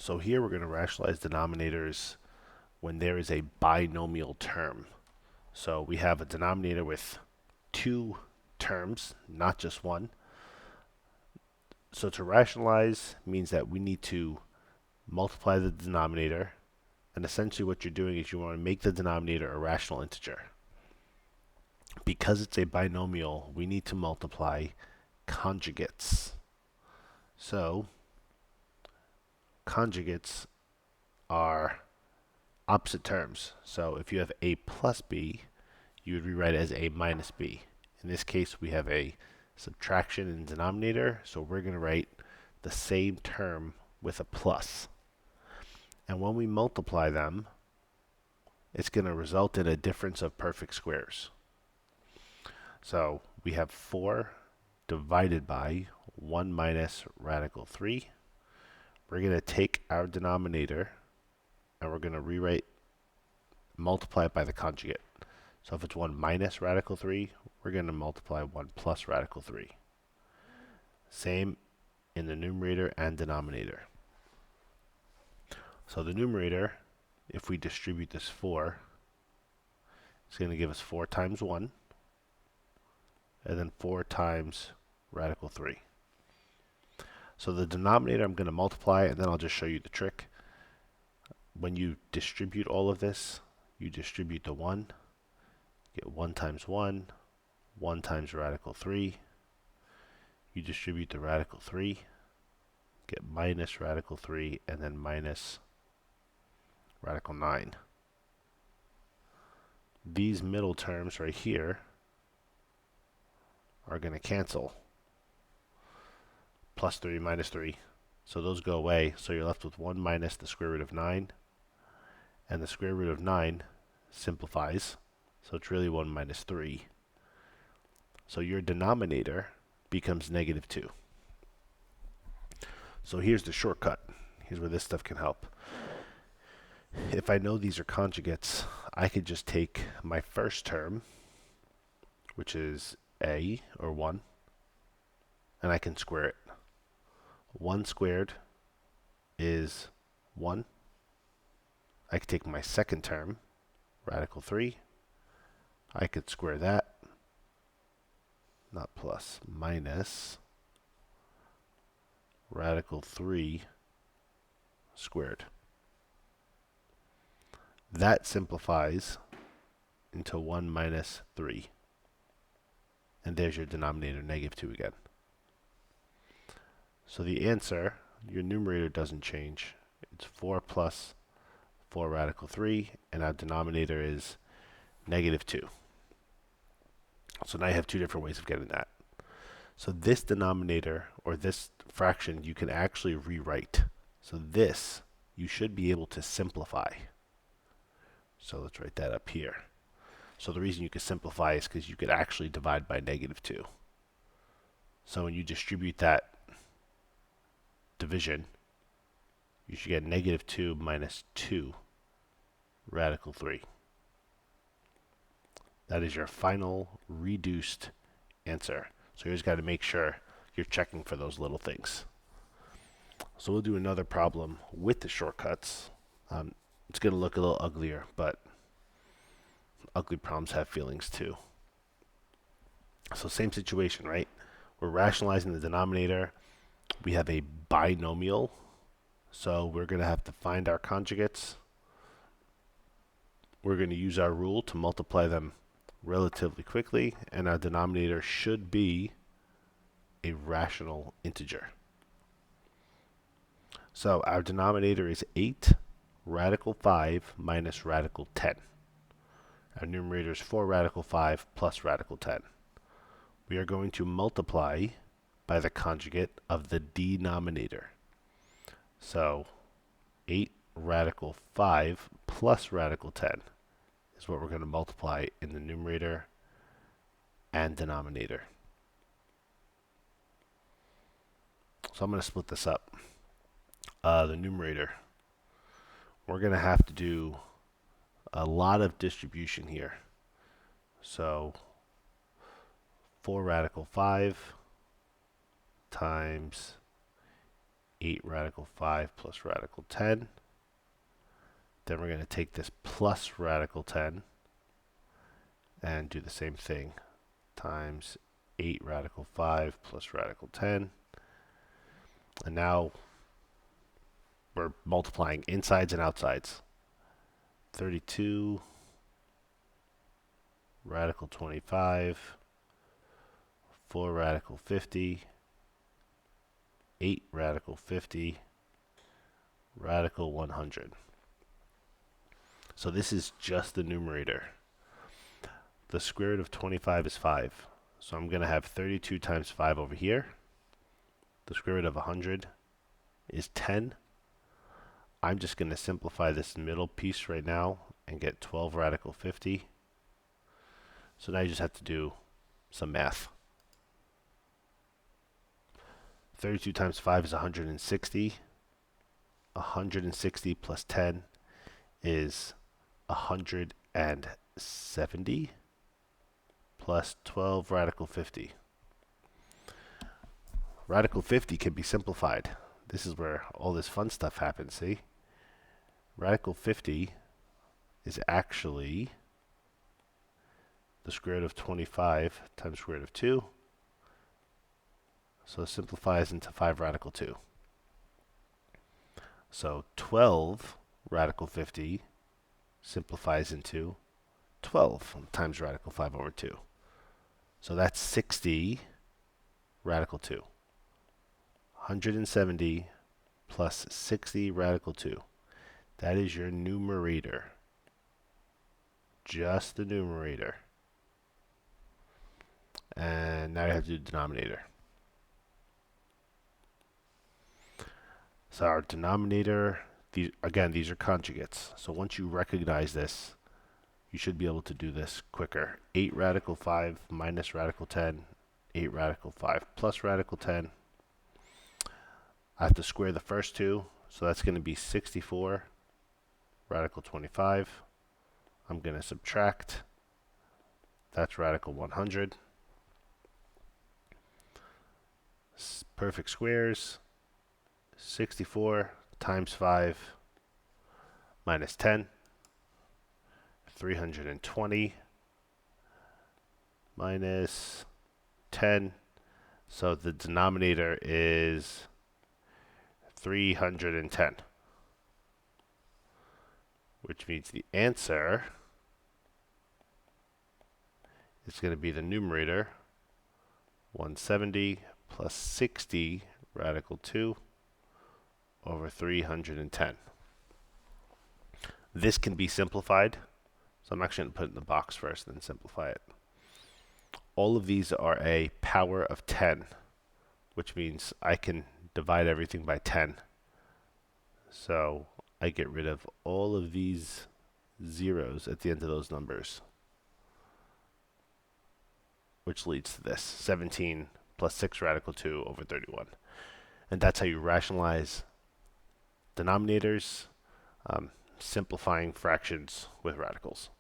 So here we're going to rationalize denominators when there is a binomial term. So we have a denominator with two terms, not just one. So to rationalize means that we need to multiply the denominator, and essentially what you're doing is you want to make the denominator a rational integer. Because it's a binomial, we need to multiply conjugates. So conjugates are opposite terms. So if you have a plus b, you would rewrite it as a minus b. In this case, we have a subtraction in the denominator, so we're going to write the same term with a plus. And when we multiply them, it's going to result in a difference of perfect squares. So we have 4 divided by 1 minus radical 3. We're going to take our denominator and we're going to multiply it by the conjugate. So if it's 1 minus radical 3, we're going to multiply 1 plus radical 3. Same in the numerator and denominator. So the numerator, if we distribute this 4, it's going to give us 4 times 1, and then 4 times radical 3. So the denominator I'm going to multiply, and then I'll just show you the trick. When you distribute all of this, you distribute the 1, get 1 times 1, 1 times radical 3. You distribute the radical 3, get minus radical 3, and then minus radical 9. These middle terms right here are going to cancel. Plus 3 minus 3. So those go away. So you're left with 1 minus the square root of 9. And the square root of 9 simplifies. So it's really 1 minus 3. So your denominator becomes negative 2. So here's the shortcut. Here's where this stuff can help. If I know these are conjugates, I could just take my first term, which is a, or 1, and I can square it. 1 squared is 1. I could take my second term, radical 3. I could square that, not plus, minus radical 3 squared. That simplifies into 1 minus 3. And there's your denominator, negative 2 again. So the answer, your numerator doesn't change. It's 4 plus 4 radical 3, and our denominator is negative 2. So now you have two different ways of getting that. So this denominator, or this fraction, you can actually rewrite. So this, you should be able to simplify. So let's write that up here. So the reason you can simplify is because you could actually divide by negative 2. So when you distribute that division, you should get negative 2 minus 2 radical 3. That is your final reduced answer. So you just got to make sure you're checking for those little things. So we'll do another problem with the shortcuts. It's going to look a little uglier, but ugly problems have feelings too. So same situation, right? We're rationalizing the denominator. We have a binomial, so we're going to have to find our conjugates. We're going to use our rule to multiply them relatively quickly, and our denominator should be a rational integer. So our denominator is 8 radical 5 minus radical 10. Our numerator is 4 radical 5 plus radical 10. We are going to multiply by the conjugate of the denominator. So 8 radical 5 plus radical 10 is what we're going to multiply in the numerator and denominator. So I'm going to split this up. The numerator, we're going to have to do a lot of distribution here. So 4 radical 5 times 8 radical 5 plus radical 10. Then we're going to take this plus radical 10 and do the same thing, times 8 radical 5 plus radical 10. And now we're multiplying insides and outsides. 32 radical 25, 4 radical 50, 8 radical 50, radical 100. So this is just the numerator. The square root of 25 is 5. So I'm going to have 32 times 5 over here. The square root of 100 is 10. I'm just going to simplify this middle piece right now and get 12 radical 50. So now you just have to do some math. 32 times 5 is 160. 160 plus 10 is 170 plus 12 radical 50. Radical 50 can be simplified. This is where all this fun stuff happens, see? Radical 50 is actually the square root of 25 times square root of 2. So it simplifies into 5 radical 2. So 12 radical 50 simplifies into 12 times radical 5 over 2. So that's 60 radical 2. 170 plus 60 radical 2. That is your numerator. Just the numerator. And now you have to do the denominator. So our denominator, these are conjugates. So once you recognize this, you should be able to do this quicker. 8 radical 5 minus radical 10, 8 radical 5 plus radical 10. I have to square the first two, so that's going to be 64 radical 25. I'm going to subtract. That's radical 100. Perfect squares. 64 times 5 minus 10. 320 minus 10. So the denominator is 310, which means the answer is going to be the numerator, 170 plus 60 radical 2 over 310. This can be simplified, so I'm actually going to put it in the box first and then simplify it. All of these are a power of 10, which means I can divide everything by 10. So I get rid of all of these zeros at the end of those numbers, which leads to this, 17 plus 6 radical 2 over 31. And that's how you rationalize denominators, simplifying fractions with radicals.